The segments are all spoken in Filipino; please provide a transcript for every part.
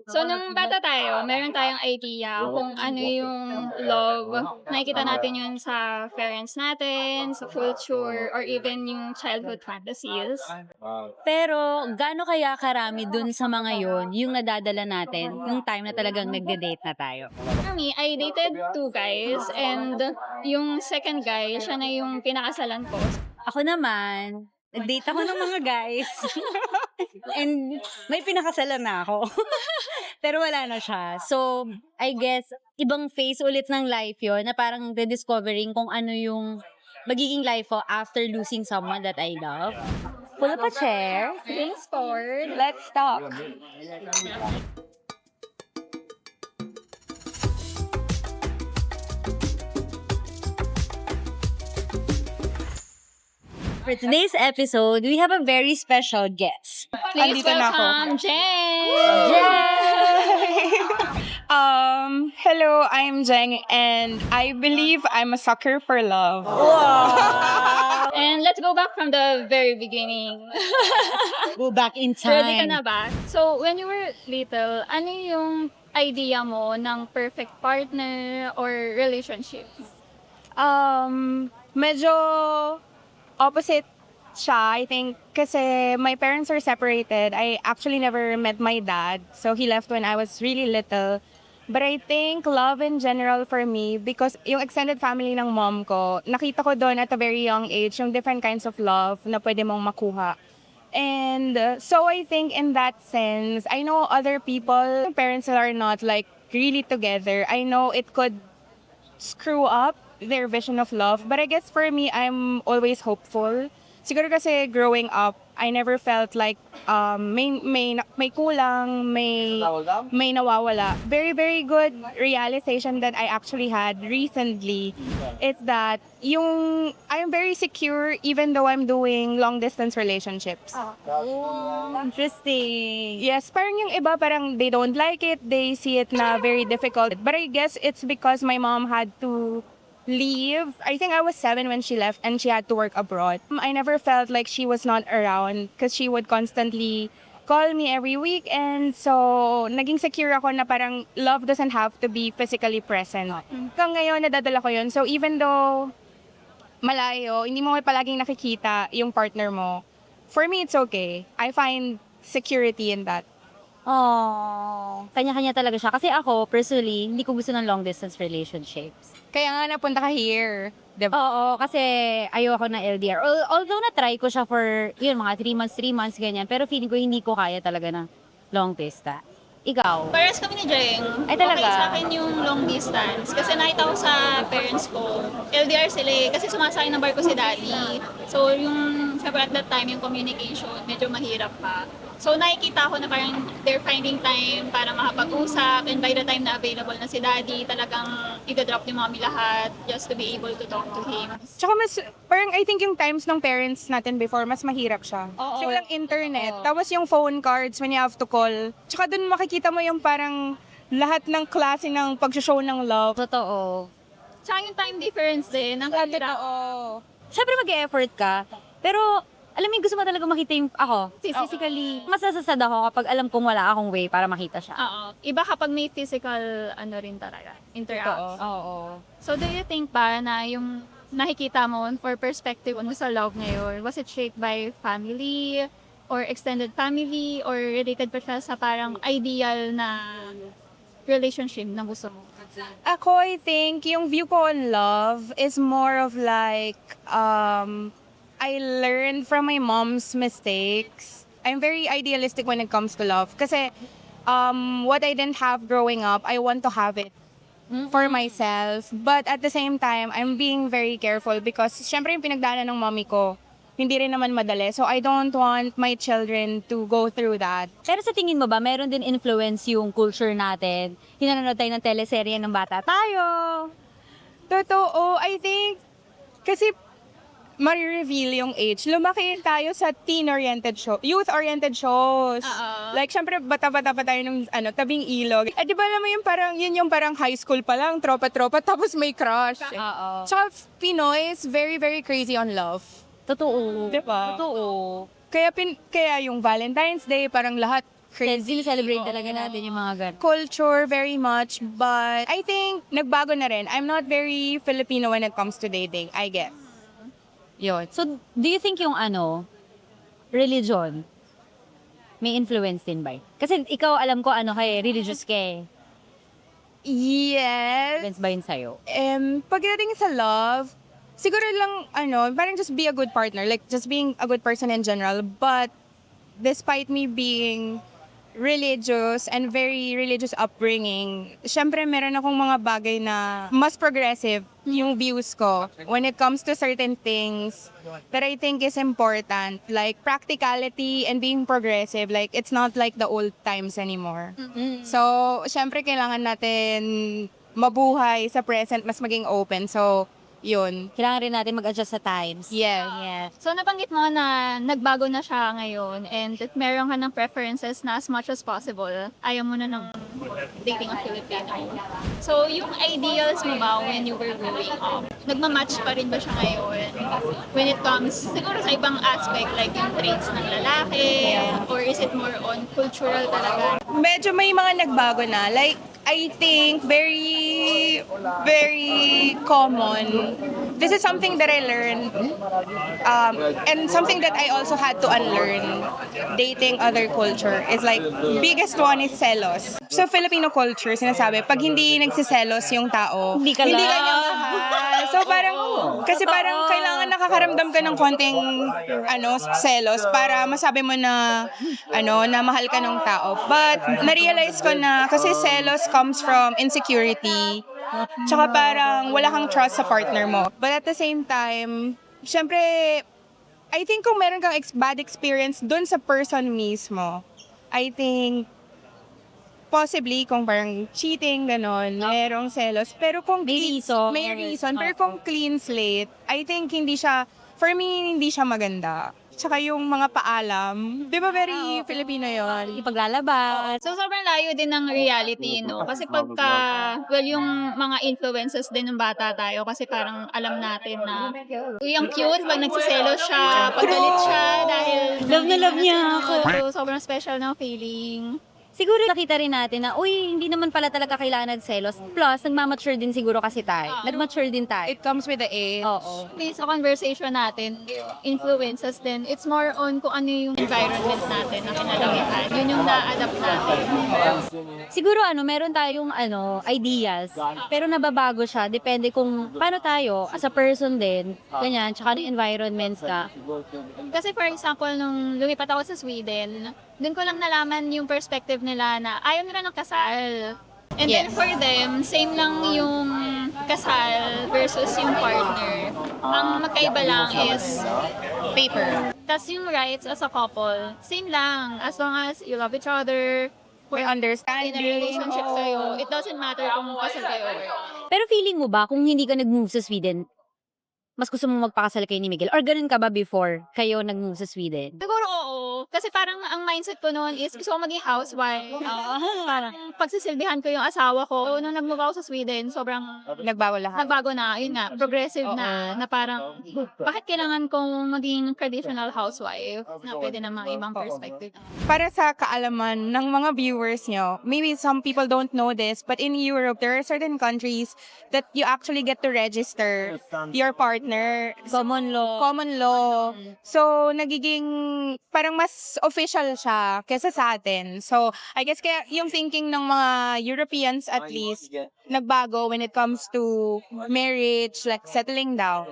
So, nung bata tayo, meron tayong idea kung ano yung love. Nakikita natin yun sa parents natin, sa culture, or even yung childhood fantasies. Pero gaano kaya karami dun sa mga yon yung nadadala natin yung time na talagang nagde-date na tayo? For me, I dated two guys, and yung second guy, siya na yung pinakasalan ko. Ako naman, nag-date ako ng mga guys. And may pinakasalan na ako. Pero wala na siya. So, I guess, ibang phase ulit ng life yon na parang rediscovering kung ano yung magiging life ko after losing someone that I love. Pull up a chair. Thanks, Ford. Let's talk. For today's episode, we have a very special guest. Please Andito na ako. welcome Jen! Hello, I'm Jeng, and I believe I'm a sucker for love. And let's go back from the very beginning. Go back in Ready ka time. na ba? So, when you were little, ano yung idea mo ng perfect partner or relationship? Medyo opposite siya, I think, kasi my parents are separated. I actually never met my dad, so he left when I was really little. But I think love in general for me, because yung extended family ng mom ko, nakita ko doon at a very young age yung different kinds of love na pwede mong makuha. And so I think in that sense, I know other people, parents that are not like really together, I know it could screw up their vision of love. But I guess for me, I'm always hopeful. Siguro kasi growing up, I never felt like may kulang, may nawawala. Very, very good realization that I actually had recently is that I'm very secure even though I'm doing long distance relationships. Interesting. Yes, parang yung iba parang they don't like it, they see it na very difficult. But I guess it's because my mom had to leave. I think I was 7 when she left and she had to work abroad. I never felt like she was not around because she would constantly call me every week, and so naging secure ako na parang love doesn't have to be physically present. Hanggang ngayon nadadala ko yun. So even though malayo, hindi mo palaging nakikita yung partner mo, for me it's okay. I find security in that. Oh, kanya-kanya talaga siya. Kasi ako, personally, hindi ko gusto ng long distance relationships. Kaya nga napunta ka here, diba? Oo, kasi ayoko na LDR. Although na-try ko siya for, yun, mga 3 months, ganyan. Pero feeling ko hindi ko kaya talaga ng long distance. Ikaw? Pares kami ni Jeng. Ay, talaga? Okay sa akin yung long distance. Kasi nakita ko sa parents ko, LDR sila eh. Kasi sumasakay ng barko si daddy. So, syempre at that time, yung communication, medyo mahirap pa. So, nakikita ko na parang they're finding time para makapag-usap, and by the time na available na si daddy, talagang i-drop ni mommy lahat just to be able to talk to him. Tsaka parang I think yung times ng parents natin before, mas mahirap siya. Oo. Kasi walang internet. Tapos yung phone cards when you have to call. Tsaka dun makikita mo yung parang lahat ng klase ng pag-show ng love. Totoo. Tsaka yung time difference din, ang hirap. Oo. Siyempre mag-e-effort ka. Pero, alam mo, gusto mo talaga makita yung ako. Physically, mas nasasad ako kapag alam kong wala akong way para makita siya. Oo. Iba kapag may physical, rin talaga, interact. Oo. So, do you think ba na yung nakikita mo for perspective mo sa love ngayon, was it shaped by family or extended family, or related pa siya sa parang ideal na relationship na gusto mo? Ako, I think, yung view ko on love is more of like, I learned from my mom's mistakes. I'm very idealistic when it comes to love. Kasi, what I didn't have growing up, I want to have it for myself. But at the same time, I'm being very careful because, syempre, yung pinagdaanan ng mommy ko, hindi rin naman madali. So, I don't want my children to go through that. Pero sa tingin mo ba, meron din influence yung culture natin? Hinanonood tayo ng teleserye ng bata tayo. Totoo, I think, kasi marireveal yung age. Lumaki tayo sa teen-oriented show, youth-oriented shows. Like, syempre, bata-bata pa tayo ng tabing ilog. Di ba naman yun yung parang high school pa lang, tropa-tropa, tapos may crush. Oo. Tsaka, Pinoy is very, very crazy on love. Totoo. Diba? Totoo. Kaya yung Valentine's Day, parang lahat Crazy, celebrate talaga natin yung mga ganun. culture very much, but I think nagbago na rin. I'm not very Filipino when it comes to dating, I guess. Yun. So, do you think yung religion, may influence din ba? Kasi ikaw, alam ko, religious ka eh. Yes. Influence ba yun sa'yo? Pagdating sa love, siguro lang, parang just be a good partner. Like, just being a good person in general. But, despite me being religious and very religious upbringing, syempre meron akong mga bagay na mas progressive yung views ko when it comes to certain things that I think is important, like practicality and being progressive. Like, it's not like the old times anymore. So, syempre kailangan natin mabuhay sa present, mas maging open. So, yun. Kailangan rin natin mag-adjust sa times. Yeah. So nabanggit mo na nagbago na siya ngayon and that meron ka ng preferences na as much as possible, ayaw mo na ng dating a Filipino. So yung ideals mo ba when you were growing up, nagmamatch pa rin ba siya ngayon? When it comes siguro sa ibang aspect like yung traits ng lalaki, or is it more on cultural talaga? Medyo may mga nagbago na. Like, I think very, very common. This is something that I learned, and something that I also had to unlearn. Dating other culture is like, biggest one is selos. So, Filipino culture, sinasabi, pag hindi nagsiselos yung tao, Hindi ka niya love. mahal. So, parang, kasi parang kailangan nakakaramdam ka ng konting, selos para masabi mo na, na mahal ka ng tao. But, na-realize ko na, kasi selos comes from insecurity. Tsaka parang wala kang trust sa partner mo. But at the same time, syempre, I think kung meron kang bad experience dun sa person mismo, I think, possibly kung parang cheating, ganon, merong selos. Pero kung May reason. may reason. Pero kung clean slate, I think hindi siya, for me, hindi siya maganda. Tsaka yung mga paalam, di ba very Filipino yun? Ipaglalabas. So, sobrang layo din ng reality, no? Kasi yung mga influences din ng bata tayo, kasi parang alam natin na yung cute, pag nagsiselos siya, pag galit siya, dahil Love na love niya ako. So, sobrang special ng feeling. Siguro nakita rin natin na, hindi naman pala talaga kailangan nagselos. Plus, nagmamature din siguro kasi tayo. Nagmature din tayo. It comes with the age. Oo. Based sa conversation natin, influences din, it's more on kung ano yung environment natin na kinalakihan. Yun yung na-adapt natin. Siguro meron tayong ideas, pero nababago siya. Depende kung paano tayo, as a person din, ganyan, tsaka ng environments ka. Kasi for example, nung lumipat ako sa Sweden, dun ko lang nalaman yung perspective nila na ayaw nila ng kasal. And then for them, same lang yung kasal versus yung partner. Ang magkaiba lang is paper. Tapos yung rights as a couple, same lang. As long as you love each other, May in understanding. a relationship kayo, it doesn't matter kung kasal kayo. Pero feeling mo ba, kung hindi ka nag-move sa Sweden, mas gusto mo magpakasal kay ni Miguel? Or ganun ka ba before kayo nag-move sa Sweden? Siguro oo. Kasi parang ang mindset ko noon is gusto ko maging housewife. Parang pagsisilbihan ko yung asawa ko. Nung nag-move ako sa Sweden, sobrang Nagbago lahat. nagbago na. Yun nga, progressive na parang bakit kailangan kong maging traditional housewife na pwede na mga ibang perspective. Para sa kaalaman ng mga viewers nyo, maybe some people don't know this, but in Europe, there are certain countries that you actually get to register your partner. Common law. Common law. So, nagiging parang mas official siya kesa sa atin. So, I guess kaya yung thinking ng mga Europeans at least, nagbago when it comes to marriage, like settling down.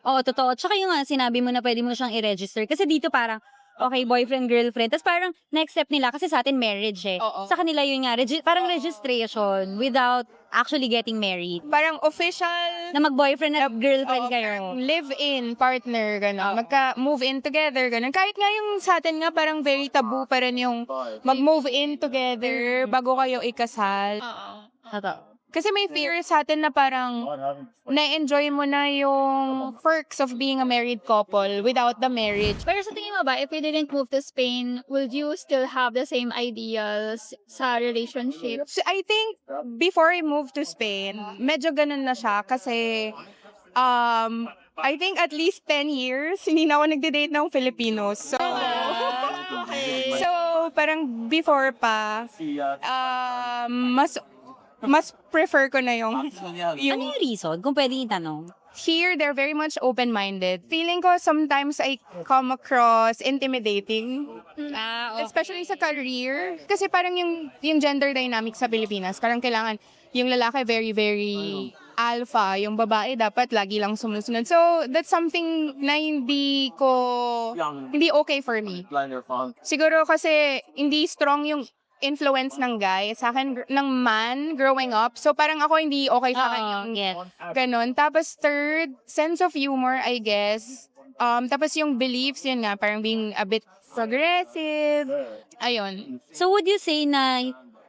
Oo, totoo. Tsaka yung sinabi mo na pwede mo siyang i-register. Kasi dito parang, okay, boyfriend, girlfriend. Tapos parang next step nila, kasi sa atin marriage eh. Oo. Sa kanila yun nga, parang registration without actually getting married. Parang official Na mag-boyfriend at girlfriend kayo. live-in partner, gano'n. Magka-move in together, gano'n. Kahit nga yung sa atin nga, parang very taboo pa rin yung mag-move in together bago kayo ikasal. Oo. Totoo. Kasi may fear sa atin na parang na-enjoy mo na yung perks of being a married couple without the marriage. Pero sa tingin mo ba, if you didn't move to Spain, would you still have the same ideals sa relationship? So I think before I moved to Spain, medyo ganun na siya kasi I think at least 10 years, hindi na ako nagde-date ng Filipinos. So, parang before pa, mas prefer ko na yung Ano yung reason? Kung pwede itanong. here, they're very much open-minded. Feeling ko sometimes I come across intimidating. Especially sa career. Kasi parang yung gender dynamic sa Pilipinas, parang kailangan yung lalaki very, very alpha. Yung babae dapat lagi lang sumusunod. So, that's something na hindi okay for me. Siguro kasi hindi strong yung influence ng guy sa akin, ng man growing up. So, parang ako hindi okay sa akin yung ganon. Tapos third, sense of humor, I guess. Tapos yung beliefs, yun nga, parang being a bit progressive. Ayun. So would you say na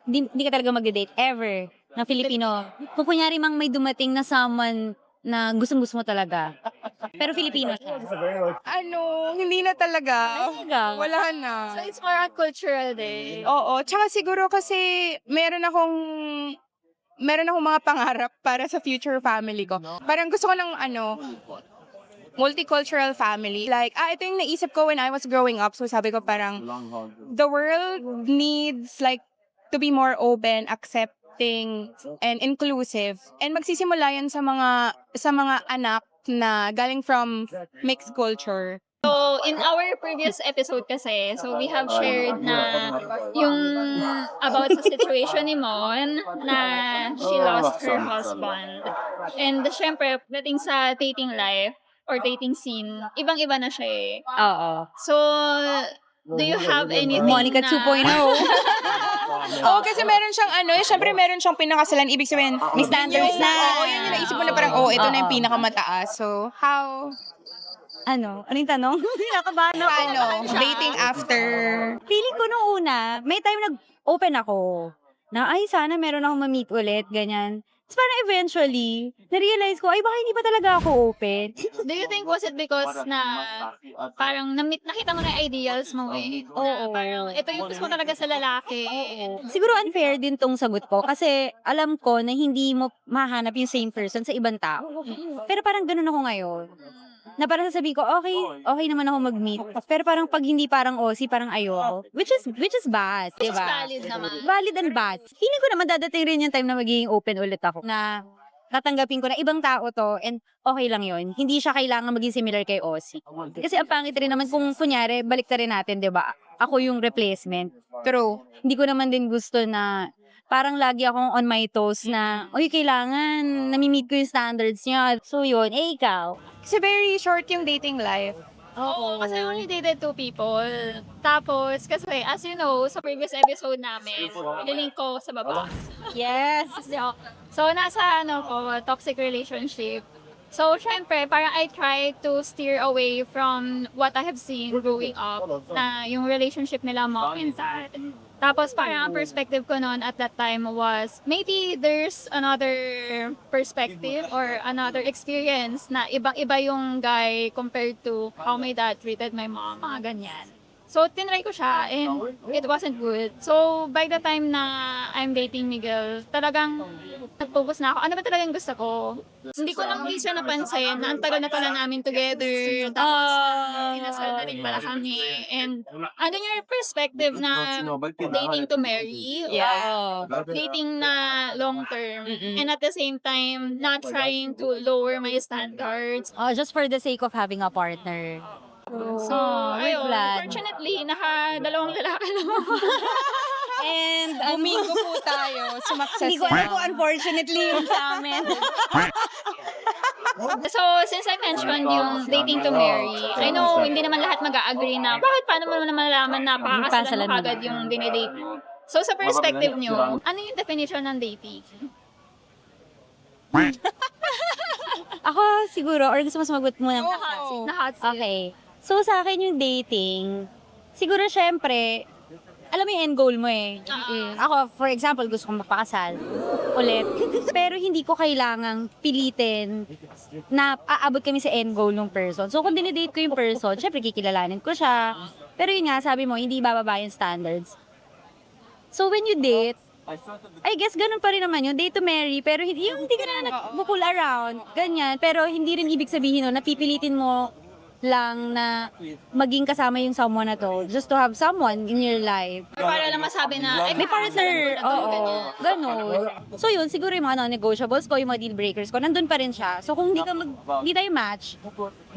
hindi ka talaga mag-date ever na Filipino? Kung kunyari mang may dumating na someone na gustong-gusto mo talaga. Pero Filipino siya. Hindi na talaga. Talaga? Wala na. So it's more on cultural day. Oo. Tsaka siguro kasi meron akong mga pangarap para sa future family ko. Parang gusto ko ng multicultural family. Like, ito yung naisip ko when I was growing up. So sabi ko parang, the world needs like to be more open, accepting, and inclusive. And magsisimula yan sa mga anak na galing from mixed culture. So, in our previous episode kasi, so we have shared na yung about sa situation ni Mon na she lost her husband. And syempre, dating sa dating life or dating scene, ibang-iba na siya eh. Oo. So, do you have anything Monica na... 2.0. Oo, kasi meron siyang syempre meron siyang pinakasalan. Ibig sabihin, may standards na. Oo, yun yung naisip mo na parang, ito na yung pinakamataas. So, how? Ano yung tanong? Nakabahan ako. Dating after. Feeling ko nung una, may time nag-open ako na ay sana meron akong ma-meet ulit, ganyan. Tapos parang eventually, na-realize ko, ay baka hindi pa talaga ako open. Do you think was it because na parang nakita mo na yung ideals mo eh? Oo. Parang ito yung gusto mo talaga sa lalaki. Siguro unfair din tong sagot ko kasi alam ko na hindi mo mahanap yung same person sa ibang tao. Pero parang ganun ako ngayon. Na parang sasabihin ko, okay naman ako mag-meet. Pero parang pag hindi parang OC, parang ayoko. Which is bad, Which is diba? valid naman. Valid and bad. Feeling ko naman dadating rin yung time na magiging open ulit ako. Na natanggapin ko na ibang tao to and okay lang yon. Hindi siya kailangan maging similar kay OC. Kasi ang pangit rin naman kung kunyari, balik rin natin, diba? Ako yung replacement. Pero hindi ko naman din gusto na parang lagi akong on my toes na, kailangan, nami-meet ko yung standards niya. So yun, ikaw? Kasi very short yung dating life. Oo, kasi I only dated 2 people. Tapos, kasi as you know, sa previous episode namin, nilink ko sa baba. Yes! So, nasa toxic relationship. So, syempre, parang I try to steer away from what I have seen growing up, na yung relationship nila mom and dad. Tapos parang ang perspective ko noon at that time was maybe there's another perspective or another experience na ibang-iba yung guy compared to how my dad treated my mom, mga ganyan. So, tinry ko siya and it wasn't good. So, by the time na I'm dating Miguel, talagang nag-focus na ako. Ano ba talagang gusto ko? Hindi ko lang isa napansin na ang tagal na pala namin together. Tapos, kinasal na rin pala kami. And ano yung perspective na dating to marry? Yeah. Dating na long term. And at the same time, not trying to lower my standards. Just for the sake of having a partner. So, we're ayun. glad. Fortunately, naka-dalawang lalaki lang. And Umingo po tayo. Sumakses hindi ko alam kung unfortunately yung sa amin. So, since I mentioned yung dating to marry, I know hindi naman lahat mag-agree na bakit paano mo naman malaman na pakakasalan mo agad yung dinidate mo. So, sa perspective nyo, ano yung definition ng dating? Ako siguro, or gusto mo sumagot muna? Na hot seat. Okay. So, sa akin yung dating, siguro syempre, alam mo yung end goal mo eh. Ako, for example, gusto kong mapakasal ulit. Pero hindi ko kailangang pilitin na aabot kami sa end goal ng person. So, kung dinidate ko yung person, syempre kikilalanin ko siya. Pero yun nga, sabi mo, hindi bababa yung standards. So, when you date, I guess ganun pa rin naman yun, date to marry, pero hindi ka na nag-pull around, ganyan. Pero hindi rin ibig sabihin no, napipilitin mo lang na maging kasama yung someone na to, just to have someone in your life. Para lang masabi na, May partner, oo, ganun. So yun, siguro yung mga non-negotiables ko, yung mga deal breakers ko, nandun pa rin siya. So kung hindi tayo match,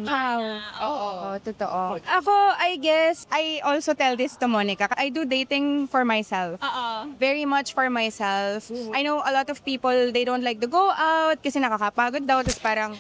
ciao. Oo, totoo. Ako, I guess, I also tell this to Monica. I do dating for myself. Oo. Very much for myself. I know a lot of people, they don't like to go out kasi nakakapagod daw. Tapos parang,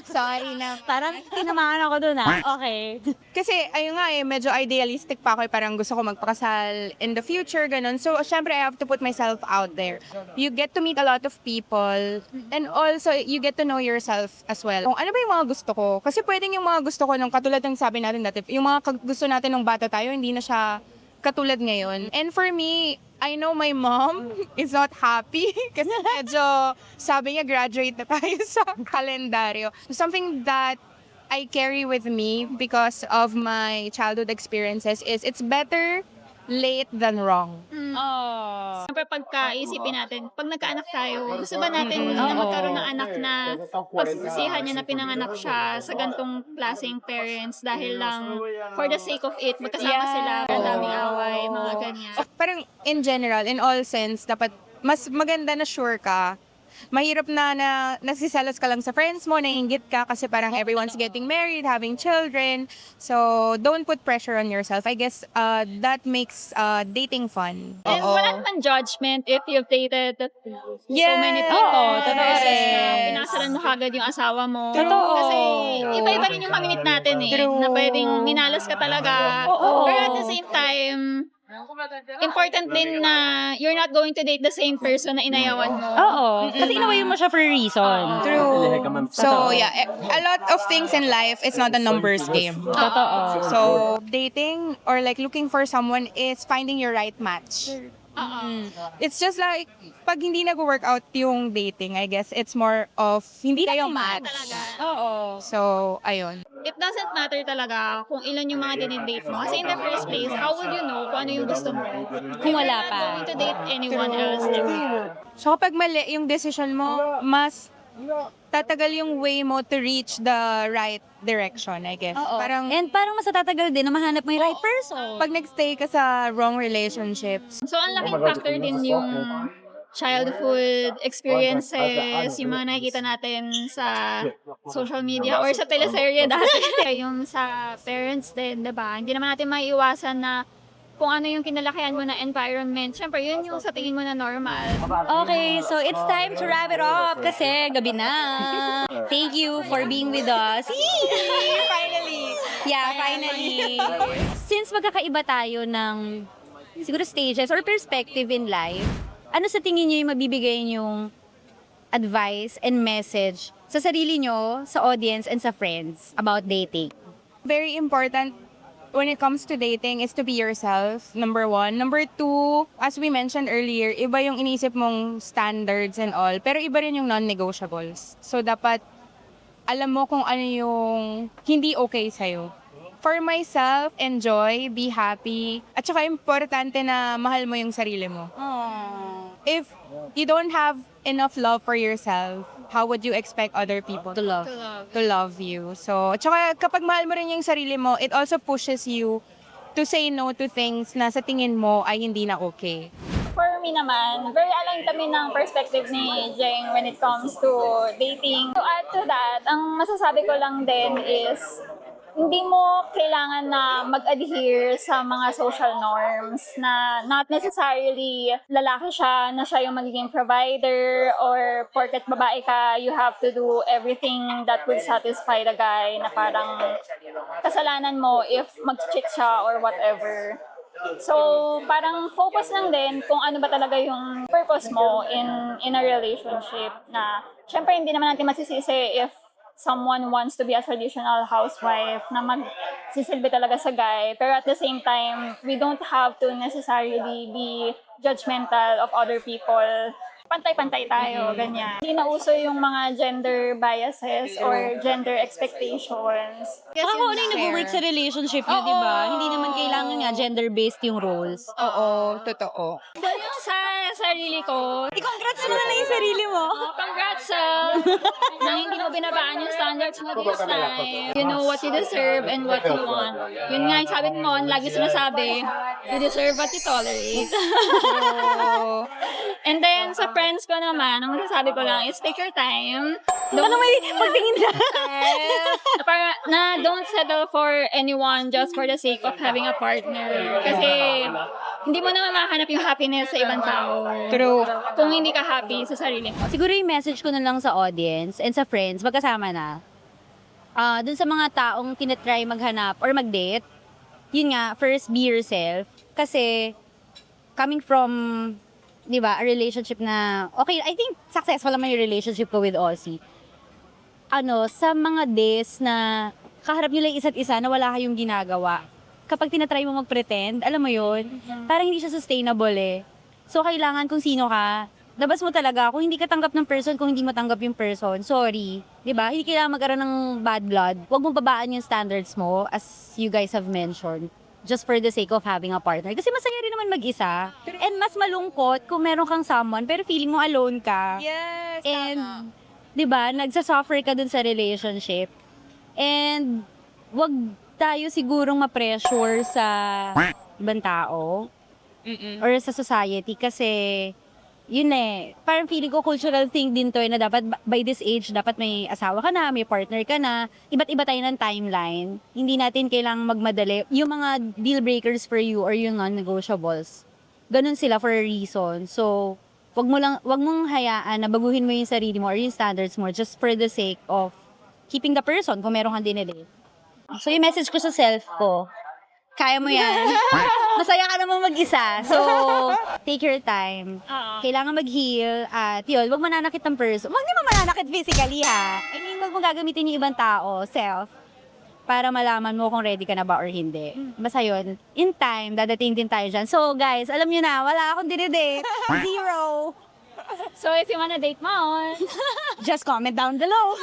sorry na. Parang tinamaan ako dun Okay. Kasi ayun nga medyo idealistic pa ako. Parang gusto ko magpakasal in the future, ganun. So, syempre, I have to put myself out there. You get to meet a lot of people and also, you get to know yourself as well. Kung ano ba yung mga gusto ko? Kasi pwedeng yung mga gusto ko nung katulad ng sabi natin dati, yung mga gusto natin nung bata tayo, hindi na siya katulad ngayon. And for me, I know my mom is not happy kasi medyo sabi niya graduate na tayo sa kalendaryo. Something that I carry with me because of my childhood experiences is it's better late than wrong. Oh. Siyempre pagkaisipin natin, pag nagkaanak tayo, gusto ba natin na magkaroon ng anak na pagsisihan niya na pinanganak siya sa gantong klaseng parents dahil lang for the sake of it, magkasama sila, ang daming away, mga ganyan. Parang in general, in all sense, dapat mas maganda na sure ka. Mahirap na nasiselos ka lang sa friends mo, naiinggit ka kasi parang everyone's getting married, having children. So, don't put pressure on yourself. I guess that makes dating fun. And wala naman judgment if you've dated so many people. Oo, totoo. Na pinasalan mo kagad yung asawa mo. Totoo. Kasi iba-iba rin yung mamimit natin True. na pwedeng minalas ka talaga. Oo. Pero at the same time, important din na you're not going to date the same person na inayawan mo. Oo. Kasi inawayin mo siya for a reason. True. So, yeah, a lot of things in life, it's not a numbers game. Totoo. So, dating or like looking for someone is finding your right match. It's just like, pag hindi nag-work out yung dating, I guess it's more of hindi kayo match. Talaga. Oo. So, ayun. It doesn't matter talaga kung ilan yung mga dinidate mo. Kasi in the first place, how would you know kung ano yung gusto mo? Kung wala You're pa. not going to date anyone else. So, kapag mali yung decision mo, mas tatagal yung way mo to reach the right direction, I guess. Oo. Parang, And parang mas natatagal din na mahanap mo yung right person. pag nag-stay ka sa wrong relationships, So, ang laking factor din yung childhood experiences, yung mga nakikita natin sa social media or sa teleserye dati. Yung sa parents din, diba? Hindi naman natin maiiwasan na kung ano yung kinalakihan mo na environment. Siyempre, yun yung sa tingin mo na normal. Okay, so it's time to wrap it up kasi gabi na. Thank you for being with us. finally! Yeah, finally. Since magkakaiba tayo ng siguro stages or perspective in life, ano sa tingin niyo yung mabibigay yung advice and message sa sarili nyo, sa audience, and sa friends about dating? Very important when it comes to dating is to be yourself, number one. Number two, as we mentioned earlier, iba yung inisip mong standards and all, pero iba rin yung non-negotiables. So, dapat alam mo kung ano yung hindi okay sa'yo. For myself, enjoy, be happy, at saka importante na mahal mo yung sarili mo. If you don't have enough love for yourself, how would you expect other people To love. to love you? So, tsaka kapag mahal mo rin yung sarili mo, it also pushes you to say no to things na sa tingin mo ay hindi na okay. For me naman, very aligned kami ng perspective ni Jeng when it comes to dating. To add to that, ang masasabi ko lang din is hindi mo kailangan na mag-adhere sa mga social norms na not necessarily lalaki siya, na siya yung magiging provider, or porket babae ka, you have to do everything that would satisfy the guy, na parang kasalanan mo if mag-cheat siya or whatever. So, parang focus lang din kung ano ba talaga yung purpose mo in a relationship, na syempre hindi naman natin masisisi if someone wants to be a traditional housewife na magsisilbi talaga sa guy. Pero at the same time, we don't have to necessarily be judgmental of other people. Pantay-pantay tayo, ganyan. Hindi na uso yung mga gender biases or gender expectations. Saka kung ano yung nag-work sa relationship nyo, di ba? Hindi naman kailangan nga gender-based yung roles. Oo, totoo. So yung sa yung sarili ko. I-congrats mo na yung sarili mo. Congrats, na hindi mo binabaan yung standards mo this time. You know what you deserve and what you want. Yun nga, yung sabi mo, lagi sinasabi, you deserve what you tolerate. And then, sa friends ko naman, ang masasabi ko lang is take your time. Ano may pagtingin sa... Don't settle for anyone just for the sake of having a partner. Kasi, hindi mo naman makahanap yung happiness sa ibang tao. True. Kung hindi ka happy sa sarili mo. Siguro yung message ko na lang sa audience and sa friends, magkasama na. Dun sa mga taong tinatry maghanap or mag-date, yun nga, first be yourself. Kasi, coming from, di ba, a relationship na, okay, I think successful naman yung relationship ko with Aussie. Sa mga days na kaharap nyo lang isa't isa na wala kayong ginagawa, kapag tinatry mo mag-pretend, alam mo yun, parang hindi siya sustainable eh. So, kailangan kung sino ka, labas mo talaga. Kung hindi ka tanggap ng person, kung hindi mo tanggap yung person, sorry. Diba? Hindi kailangan magkaroon ng bad blood. Huwag mong babaan yung standards mo, as you guys have mentioned, just for the sake of having a partner. Kasi masaya rin naman mag-isa. And mas malungkot kung meron kang someone, pero feeling mo alone ka. Yes, And, diba, nagsasuffer ka dun sa relationship. And, wag tayo sigurong ma-pressure sa ibang tao or sa society kasi yun parang feeling ko cultural thing din to na dapat by this age dapat may asawa ka na, may partner ka na, iba't iba tayo ng timeline. Hindi natin kailangang magmadali. Yung mga deal breakers for you or yung non-negotiables, ganun sila for a reason. So, wag mong hayaan na baguhin mo yung sarili mo or yung standards mo just for the sake of keeping the person kung meron kang dinedate. So, yung message ko sa self ko, kaya mo yan. Masaya ka naman mag-isa. So, take your time. Kailangan mag-heal. At yun, huwag mananakit ng person. Huwag naman mananakit physically, ha? I mean, huwag mo gagamitin yung ibang tao, self, para malaman mo kung ready ka na ba or hindi. Basta yun, in time, dadating din tayo dyan. So, guys, alam nyo na, wala akong dinedate. 0. So, if you wanna date Maon, Just comment down below.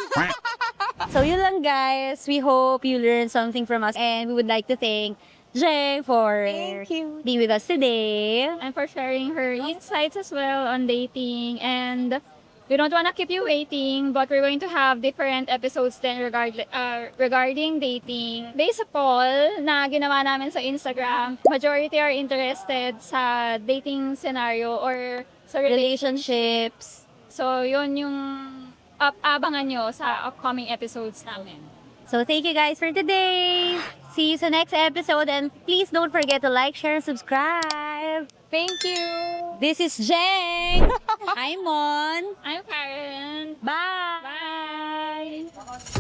So, yun lang, guys. We hope you learned something from us. And we would like to thank Jay for Thank you. being with us today. and for sharing her insights as well on dating. And we don't wanna keep you waiting, but we're going to have different episodes then regarding dating. Based of all na ginawa namin sa Instagram, majority are interested sa dating scenario or sa Relationships. So, yun yung abangan nyo sa upcoming episodes namin. So, thank you guys for today. See you sa next episode. And please don't forget to like, share, and subscribe. Thank you. This is Jeng. I'm Mon. I'm Karen. Bye. Bye!